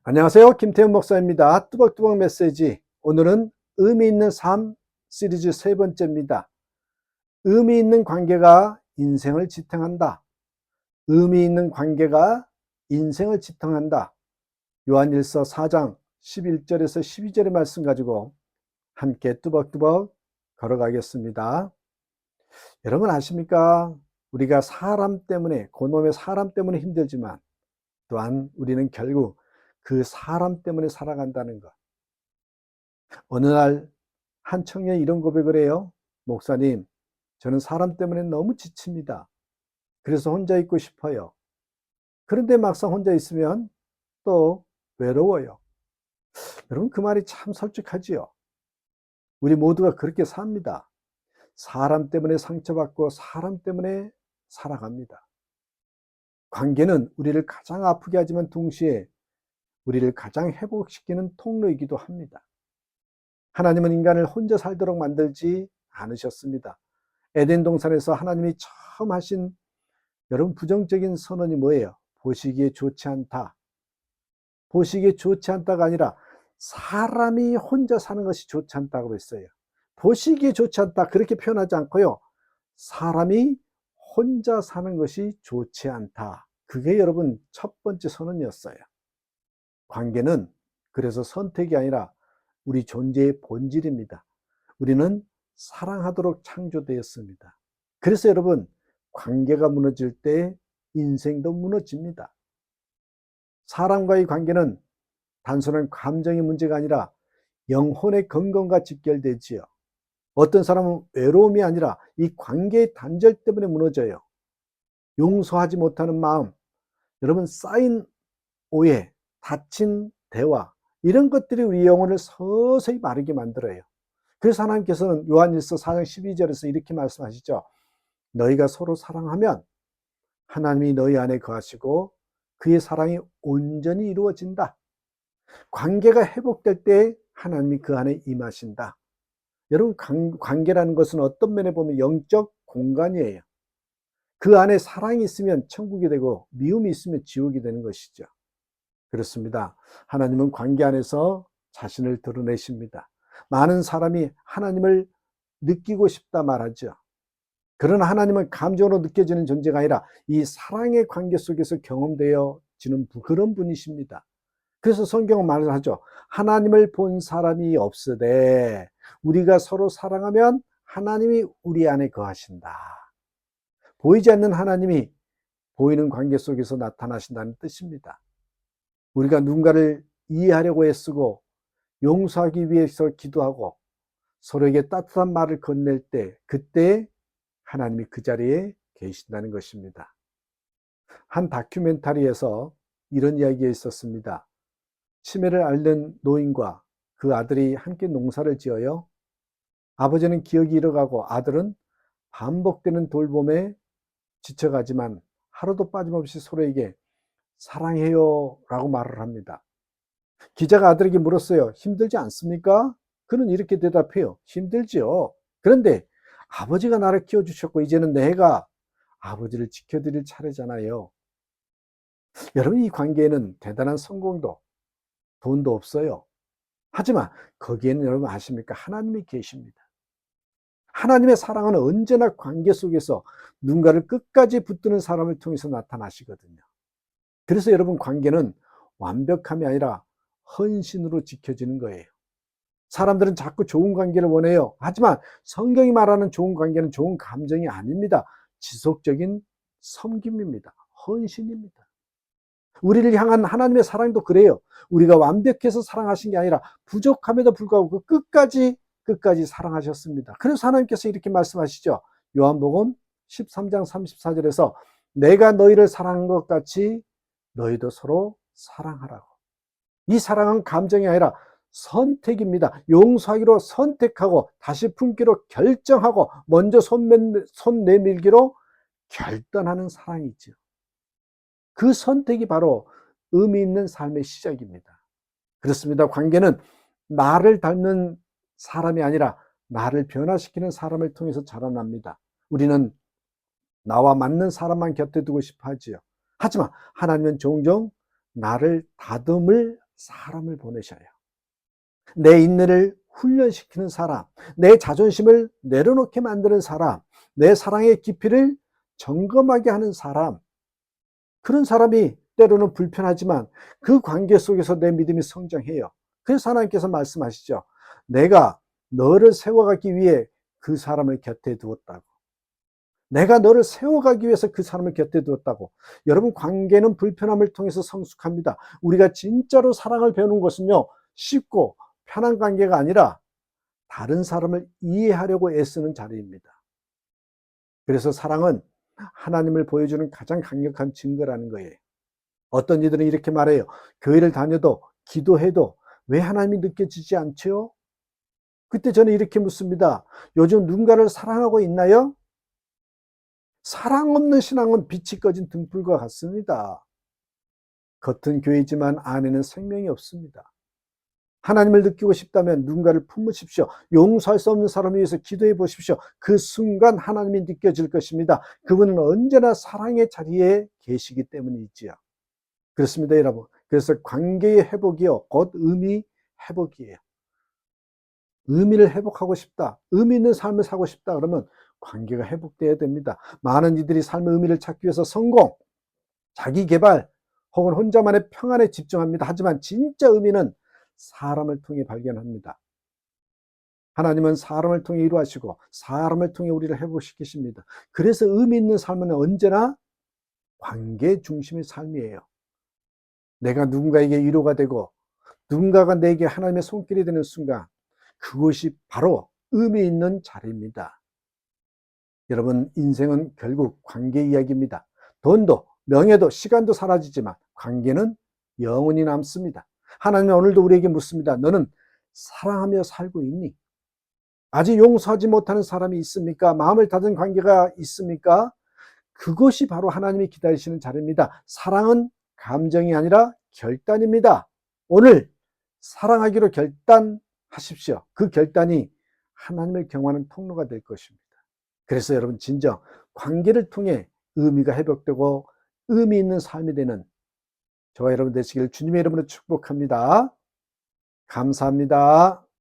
안녕하세요. 김태훈 목사입니다. 뚜벅뚜벅 메시지. 오늘은 의미 있는 삶 시리즈 세 번째입니다. 의미 있는 관계가 인생을 지탱한다. 의미 있는 관계가 인생을 지탱한다. 요한일서 4장 11절에서 12절의 말씀 가지고 함께 뚜벅뚜벅 걸어가겠습니다. 여러분 아십니까? 우리가 사람 때문에, 그놈의 사람 때문에 힘들지만 또한 우리는 결국 그 사람 때문에 살아간다는 것. 어느 날 한 청년이 이런 고백을 해요. 목사님, 저는 사람 때문에 너무 지칩니다. 그래서 혼자 있고 싶어요. 그런데 막상 혼자 있으면 또 외로워요. 여러분 그 말이 참 솔직하지요. 우리 모두가 그렇게 삽니다. 사람 때문에 상처받고 사람 때문에 살아갑니다. 관계는 우리를 가장 아프게 하지만 동시에 우리를 가장 회복시키는 통로이기도 합니다. 하나님은 인간을 혼자 살도록 만들지 않으셨습니다. 에덴 동산에서 하나님이 처음 하신 여러분 부정적인 선언이 뭐예요? 보시기에 좋지 않다. 보시기에 좋지 않다가 아니라 사람이 혼자 사는 것이 좋지 않다고 했어요. 보시기에 좋지 않다 그렇게 표현하지 않고요. 사람이 혼자 사는 것이 좋지 않다. 그게 여러분 첫 번째 선언이었어요. 관계는 그래서 선택이 아니라 우리 존재의 본질입니다. 우리는 사랑하도록 창조되었습니다. 그래서 여러분 관계가 무너질 때 인생도 무너집니다. 사람과의 관계는 단순한 감정의 문제가 아니라 영혼의 건강과 직결되지요. 어떤 사람은 외로움이 아니라 이 관계의 단절 때문에 무너져요. 용서하지 못하는 마음, 여러분 쌓인 오해, 다친 대화, 이런 것들이 우리 영혼을 서서히 마르게 만들어요. 그래서 하나님께서는 요한일서 4장 12절에서 이렇게 말씀하시죠. 너희가 서로 사랑하면 하나님이 너희 안에 거하시고 그의 사랑이 온전히 이루어진다. 관계가 회복될 때 하나님이 그 안에 임하신다. 여러분 관계라는 것은 어떤 면에 보면 영적 공간이에요. 그 안에 사랑이 있으면 천국이 되고 미움이 있으면 지옥이 되는 것이죠. 그렇습니다. 하나님은 관계 안에서 자신을 드러내십니다. 많은 사람이 하나님을 느끼고 싶다 말하죠. 그러나 하나님은 감정으로 느껴지는 존재가 아니라 이 사랑의 관계 속에서 경험되어지는 그런 분이십니다. 그래서 성경은 말을 하죠. 하나님을 본 사람이 없으되 우리가 서로 사랑하면 하나님이 우리 안에 거하신다. 보이지 않는 하나님이 보이는 관계 속에서 나타나신다는 뜻입니다. 우리가 누군가를 이해하려고 애쓰고 용서하기 위해서 기도하고 서로에게 따뜻한 말을 건넬 때 그때 하나님이 그 자리에 계신다는 것입니다. 한 다큐멘터리에서 이런 이야기가 있었습니다. 치매를 앓는 노인과 그 아들이 함께 농사를 지어요. 아버지는 기억이 잃어가고 아들은 반복되는 돌봄에 지쳐가지만 하루도 빠짐없이 서로에게 사랑해요 라고 말을 합니다. 기자가 아들에게 물었어요. 힘들지 않습니까? 그는 이렇게 대답해요. 힘들지요. 그런데 아버지가 나를 키워주셨고 이제는 내가 아버지를 지켜드릴 차례잖아요. 여러분 이 관계에는 대단한 성공도 돈도 없어요. 하지만 거기에는 여러분 아십니까? 하나님이 계십니다. 하나님의 사랑은 언제나 관계 속에서 누군가를 끝까지 붙드는 사람을 통해서 나타나시거든요. 그래서 여러분 관계는 완벽함이 아니라 헌신으로 지켜지는 거예요. 사람들은 자꾸 좋은 관계를 원해요. 하지만 성경이 말하는 좋은 관계는 좋은 감정이 아닙니다. 지속적인 섬김입니다. 헌신입니다. 우리를 향한 하나님의 사랑도 그래요. 우리가 완벽해서 사랑하신 게 아니라 부족함에도 불구하고 끝까지 사랑하셨습니다. 그래서 하나님께서 이렇게 말씀하시죠. 요한복음 13장 34절에서 내가 너희를 사랑한 것 같이 너희도 서로 사랑하라고. 이 사랑은 감정이 아니라 선택입니다. 용서하기로 선택하고 다시 품기로 결정하고 먼저 손 내밀기로 결단하는 사랑이죠. 그 선택이 바로 의미 있는 삶의 시작입니다. 그렇습니다. 관계는 나를 닮는 사람이 아니라 나를 변화시키는 사람을 통해서 자라납니다. 우리는 나와 맞는 사람만 곁에 두고 싶어 하지요. 하지만 하나님은 종종 나를 다듬을 사람을 보내셔요. 내 인내를 훈련시키는 사람, 내 자존심을 내려놓게 만드는 사람, 내 사랑의 깊이를 점검하게 하는 사람, 그런 사람이 때로는 불편하지만 그 관계 속에서 내 믿음이 성장해요. 그래서 하나님께서 말씀하시죠. 내가 너를 세워가기 위해 그 사람을 곁에 두었다고. 내가 너를 세워가기 위해서 그 사람을 곁에 두었다고. 여러분, 관계는 불편함을 통해서 성숙합니다. 우리가 진짜로 사랑을 배우는 것은요, 쉽고 편한 관계가 아니라 다른 사람을 이해하려고 애쓰는 자리입니다. 그래서 사랑은 하나님을 보여주는 가장 강력한 증거라는 거예요. 어떤 이들은 이렇게 말해요. 교회를 다녀도 기도해도 왜 하나님이 느껴지지 않죠? 그때 저는 이렇게 묻습니다. 요즘 누군가를 사랑하고 있나요? 사랑 없는 신앙은 빛이 꺼진 등불과 같습니다. 겉은 교회지만 안에는 생명이 없습니다. 하나님을 느끼고 싶다면 누군가를 품으십시오. 용서할 수 없는 사람을 위해서 기도해 보십시오. 그 순간 하나님이 느껴질 것입니다. 그분은 언제나 사랑의 자리에 계시기 때문이지요. 그렇습니다, 여러분. 그래서 관계의 회복이요, 곧 의미 회복이에요. 의미를 회복하고 싶다, 의미 있는 삶을 사고 싶다 그러면 관계가 회복돼야 됩니다. 많은 이들이 삶의 의미를 찾기 위해서 성공, 자기 개발 혹은 혼자만의 평안에 집중합니다. 하지만 진짜 의미는 사람을 통해 발견합니다. 하나님은 사람을 통해 이루하시고 사람을 통해 우리를 회복시키십니다. 그래서 의미 있는 삶은 언제나 관계 중심의 삶이에요. 내가 누군가에게 위로가 되고 누군가가 내게 하나님의 손길이 되는 순간, 그것이 바로 의미 있는 자리입니다. 여러분, 인생은 결국 관계 이야기입니다. 돈도 명예도 시간도 사라지지만 관계는 영원히 남습니다. 하나님은 오늘도 우리에게 묻습니다. 너는 사랑하며 살고 있니? 아직 용서하지 못하는 사람이 있습니까? 마음을 닫은 관계가 있습니까? 그것이 바로 하나님이 기다리시는 자리입니다. 사랑은 감정이 아니라 결단입니다. 오늘 사랑하기로 결단하십시오. 그 결단이 하나님을 경험하는 통로가 될 것입니다. 그래서 여러분, 진정 관계를 통해 의미가 회복되고 의미 있는 삶이 되는 저와 여러분 되시길 주님의 이름으로 축복합니다. 감사합니다.